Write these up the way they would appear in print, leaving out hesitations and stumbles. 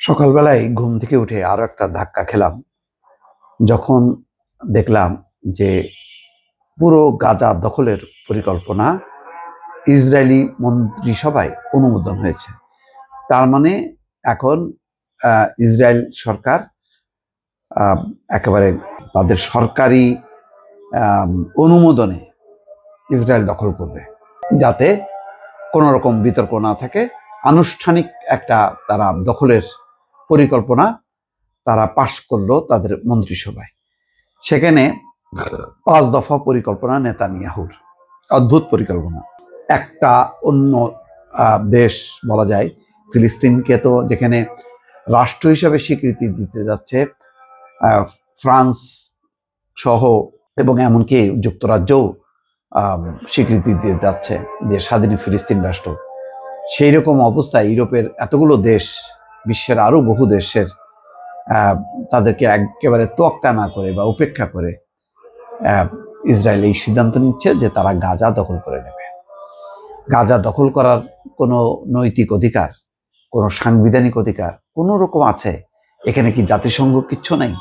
সকালবেলায় ঘুম থেকে উঠে আরো একটা ধাক্কা খেলাম যখন দেখলাম যে পুরো গাজা দখলের পরিকল্পনা ইসরায়েলি মন্ত্রিসভায় অনুমোদন হয়েছে। তার মানে এখন ইসরায়েল সরকার আহ, একেবারে তাদের সরকারি অনুমোদনে ইসরায়েল দখল করবে, যাতে কোনো রকম বিতর্ক না থাকে। আনুষ্ঠানিক একটা তারা দখলের পরিকল্পনা তারা পাশ করলো তাদের মন্ত্রিসভায়। সেখানে 5 দফা পরিকল্পনা নেতানিয়াহুর, অদ্ভুত পরিকল্পনা। একটা অন্য দেশ বলা যায় ফিলিস্তিনকে, তো যেখানে রাষ্ট্র হিসাবে স্বীকৃতি দিতে যাচ্ছে ফ্রান্স সহ, এবং এমনকি যুক্তরাজ্যও স্বীকৃতি দিয়ে যাচ্ছে যে স্বাধীন ফিলিস্তিন রাষ্ট্র। সেই রকম অবস্থায় ইউরোপের এতগুলো দেশ, বিশ্বের আরো বহু দেশের তাদেরকে একেবারে তোয়াক্কা না করে বা উপেক্ষা করে ইসরায়েল এই সিদ্ধান্ত নিচ্ছে যে তারা গাজা দখল করে নেবে। গাজা দখল করার কোনো নৈতিক অধিকার, কোনো সাংবিধানিক অধিকার কোনো রকম আছে? এখানে কি জাতিসংঘ কিচ্ছু নেই?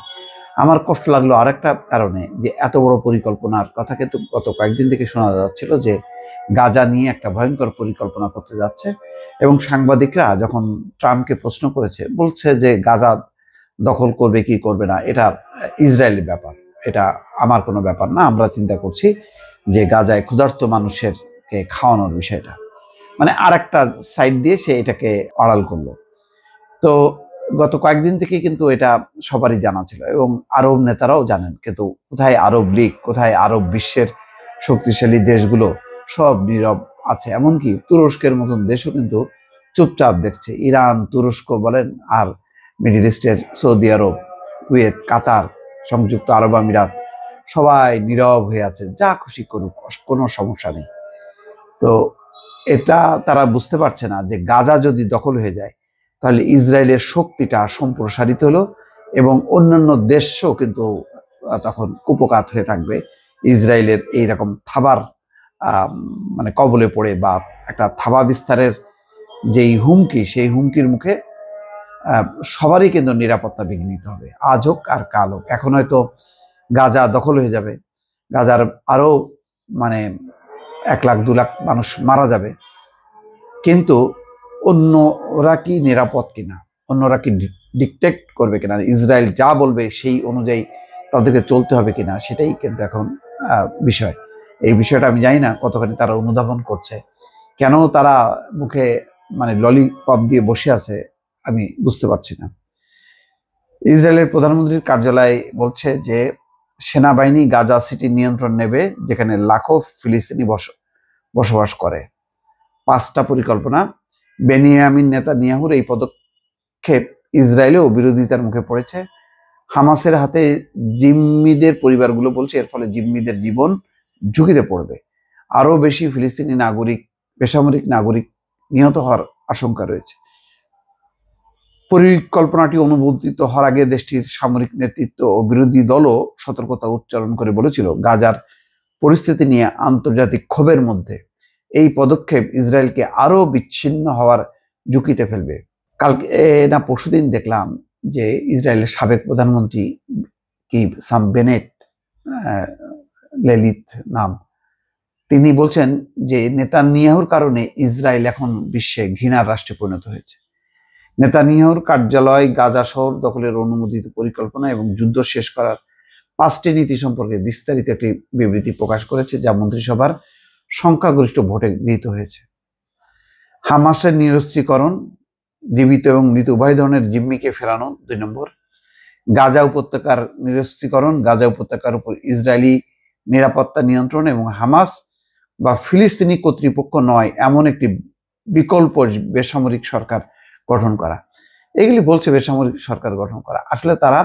আমার কষ্ট লাগলো আরেকটা কারণে, যে এত বড় পরিকল্পনার কথা কিন্তু গত কয়েকদিন থেকে শোনা যাচ্ছিল যে গাজা নিয়ে একটা ভয়ঙ্কর পরিকল্পনা করতে যাচ্ছে, এবং সাংবাদিকরা যখন ট্রাম্পকে প্রশ্ন করেছে বলছে যে গাজা দখল করবে কি করবে না এটা ইসরায়েলের ব্যাপার, এটা আমার কোনো ব্যাপার না। আমরা চিন্তা করছি যে গাজায় ক্ষুধার্ত মানুষের খাওয়ানোর বিষয়টা, মানে আর একটা সাইড দিয়ে সে এটাকে আড়াল করলো। তো গত কয়েকদিন থেকে কিন্তু এটা সবারই জানা ছিল, এবং আরব নেতারাও জানেন, কিন্তু কোথায় আরব লীগ, কোথায় আরব বিশ্বের শক্তিশালী দেশগুলো, সব নীরব আছে। এমনকি তুরস্কের মতন দেশও কিন্তু চুপচাপ দেখছে। ইরান, তুরস্ক বলেন, আর মিডিল ইস্টের সৌদি আরব, কুয়েত, কাতার, সংযুক্ত আরব আমিরাত, সবাই নীরব হয়ে আছে, যা খুশি করুক, কোনো সমস্যা নেই। তো এটা তারা বুঝতে পারছে না যে গাজা যদি দখল হয়ে যায় তাহলে ইসরায়েলের শক্তিটা সম্প্রসারিত হলো, এবং অন্যান্য দেশও কিন্তু তখন কুপকাত হয়ে থাকবে ইসরায়েলের এইরকম থাবার মানে কবলে পড়ে, বা একটা থাবা বিস্তারের যেই হুমকি, সেই হুমকির মুখে সবারই কিন্তু নিরাপত্তা বিঘ্নিত হবে, আজ হোক আর কাল হোক। এখন হয়তো গাজা দখল হয়ে যাবে, গাজার আরো মানে 1 লাখ 2 লাখ মানুষ মারা যাবে, কিন্তু অন্যরা কি নিরাপদ কিনা, অন্যরা কি ডিকটেক্ট করবে কিনা, ইসরায়েল যা বলবে সেই অনুযায়ী তাদেরকে চলতে হবে কিনা, সেটাই কিন্তু এখন বিষয়। এই বিষয়টা আমি জানি না কতখানি তারা অনুধাবন করছে, কেন তারা মুখে মানে ললিপপ দিয়ে বসে আছে আমি বুঝতে পারছি না। ইসরায়েলের প্রধানমন্ত্রীর কার্যালয় বলছে যে সেনাবাহিনী গাজা সিটি নিয়ন্ত্রণ নেবে, যেখানে লাখো ফিলিস্তিনি বসবাস করে। 5টা পরিকল্পনা। বেনিয়ামিন নেতানিয়াহুর এই পদক্ষেপ ইসরায়েলেও বিরোধিতার মুখে পড়েছে। হামাসের হাতে জিম্মিদের পরিবারগুলো বলছে এর ফলে জিম্মিদের জীবন ঝুঁকিতে পড়বে। আরো বেশি ফিলিস্তিনি নাগরিক, বেসামরিক নাগরিক নিহত হওয়ার আশঙ্কা রয়েছে। পরিকল্পনাটি অনুমোদিত হওয়ার আগে দেশটির সামরিক নেতৃত্ব ও বিরোধী দলও সতর্কতা উচ্চারণ করে বলেছিল গাজার পরিস্থিতি নিয়ে আন্তর্জাতিক ক্ষোভের মধ্যে এই পদক্ষেপ ইসরায়েলকে আরো বিচ্ছিন্ন হওয়ার ঝুঁকিতে ফেলবে। কালকে না পরশুদিন দেখলাম যে ইসরায়েলের সাবেক প্রধানমন্ত্রী কি সাম বেনেট, লেলিথ নাম, তিনি বলছেন যে নেতানিয়াহুর কারণে ইসরায়েল এখন বিশ্বে ঘৃণার রাষ্ট্রে পরিণত হয়েছে। নেতানিয়াহুর কার্যালয় গাজা শহর দখলের অনুমোদিত পরিকল্পনা এবং যুদ্ধ শেষ করার 5টি নীতি সম্পর্কে বিস্তারিত একটি বিবৃতি প্রকাশ করেছে, যা মন্ত্রিসভার সংখ্যাগরিষ্ঠ ভোটে গৃহীত হয়েছে। হামাসের নিরস্ত্রীকরণ, জীবিত এবং মৃত উভয় ধরনের জিম্মিকে ফেরানো 2 নম্বর। গাজা উপত্যকার নিরস্ত্রীকরণ, গাজা উপত্যকার উপর ইসরায়েলি নিরাপত্তা নিয়ন্ত্রণ, এবং হামাস বা ফিলিস্তিনি কর্তৃপক্ষ নয় এমন একটি বিকল্প বেসামরিক সরকার গঠন করা। এগুলি বলছে বেসামরিক সরকার গঠন করা, আসলে তারা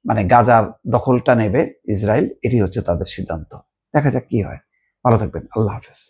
মানে গাজার দখলটা নেবে ইসরায়েল, এটি হচ্ছে তাদের সিদ্ধান্ত। দেখা যাক কি হয়। ভালো থাকবেন, আল্লাহ হাফেজ।